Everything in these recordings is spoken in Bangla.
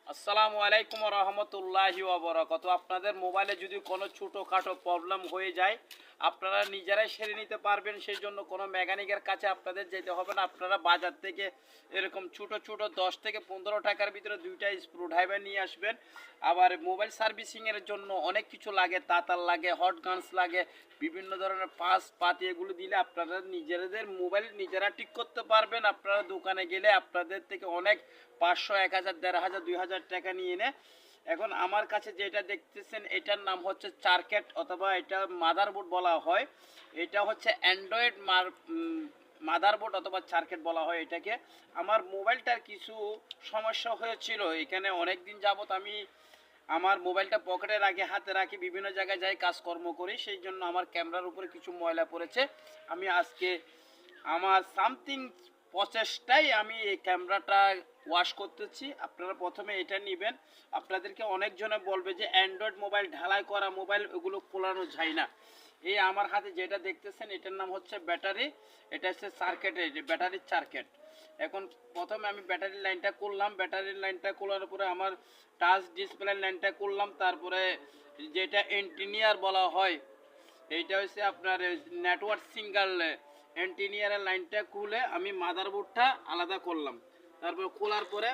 আসসালামু আলাইকুম রহমতুল্লাহি ওয়া বারাকাতুহু। আপনাদের মোবাইলে যদি কোনো ছোটোখাটো প্রবলেম হয়ে যায় আপনারা নিজেরাই সেরে নিতে পারবেন, সেই জন্য কোনো মেকানিকের কাছে আপনাদের যেতে হবে না। আপনারা বাজার থেকে এরকম ছোটো ছোটো 10 থেকে 15 টাকার ভিতরে 2টা স্ক্রু ড্রাইভার নিয়ে আসবেন। আবার মোবাইল সার্ভিসিংয়ের জন্য অনেক কিছু লাগে, তাতার লাগে, হট গানস লাগে, বিভিন্ন ধরনের পাতি এগুলো দিলে আপনারা নিজেদের মোবাইল নিজেরা ঠিক করতে পারবেন। আপনারা দোকানে গেলে আপনাদের থেকে অনেক 500, 1000, 1500, 2000 টাকা নিয়ে নেয়। এখন আমার কাছে যেটা দেখতেছেন এটার নাম হচ্ছে চারকেট অথবা এটা মাদারবোর্ড বলা হয়। এটা হচ্ছে অ্যান্ড্রয়েড মাদারবোর্ড অথবা চারকেট বলা হয় এটাকে। আমার মোবাইলটার কিছু সমস্যা হয়েছিল, এখানে অনেক দিন যাবত আমি আমার মোবাইলটা পকেটে রাখি, হাতে রাখি, বিভিন্ন জায়গায় যাই, কাজকর্ম করি, সেই জন্য আমার ক্যামেরার উপরে কিছু ময়লা পড়েছে। আমি আজকে আমার সামথিং প্রচেষ্টায় আমি এই ক্যামেরাটা ওয়াশ করতেছি। আপনারা প্রথমে এটা নেবেন। আপনাদেরকে অনেকজনে বলবে যে অ্যান্ড্রয়েড মোবাইল, ঢালাই করা মোবাইল, ওগুলো খোলানো যায় না। এই আমার হাতে যেটা দেখতেছেন এটার নাম হচ্ছে ব্যাটারি, এটা হচ্ছে সার্কিটের ব্যাটারির সার্কিট। এখন প্রথমে আমি ব্যাটারির লাইনটা করলাম, ব্যাটারির লাইনটা করার পরে আমার টাচ ডিসপ্লে লাইনটা করলাম, তারপরে যেটা এন্টিনিয়ার বলা হয় এইটা হচ্ছে আপনার নেটওয়ার্ক সিঙ্গেল এন্টিনিয়ারের লাইনটা খুলে আমি মাদারবোর্ডটা আলাদা করলাম। তারপর খোলার পরে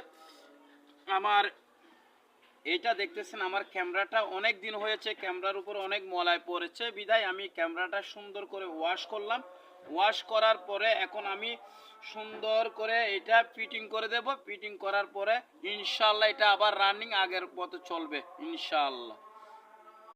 আমার এইটা দেখতেছেন আমার ক্যামেরাটা অনেক দিন হয়েছে, ক্যামেরার উপর অনেক ময়লা পড়েছে, বিধায় আমি ক্যামেরাটা সুন্দর করে ওয়াশ করলাম। ওয়াশ করার পরে এখন আমি সুন্দর করে এটা ফিটিং করে দেব। ফিটিং করার পরে ইনশাআল্লাহ এটা আবার রানিং আগের মতো চলবে ইনশাআল্লাহ।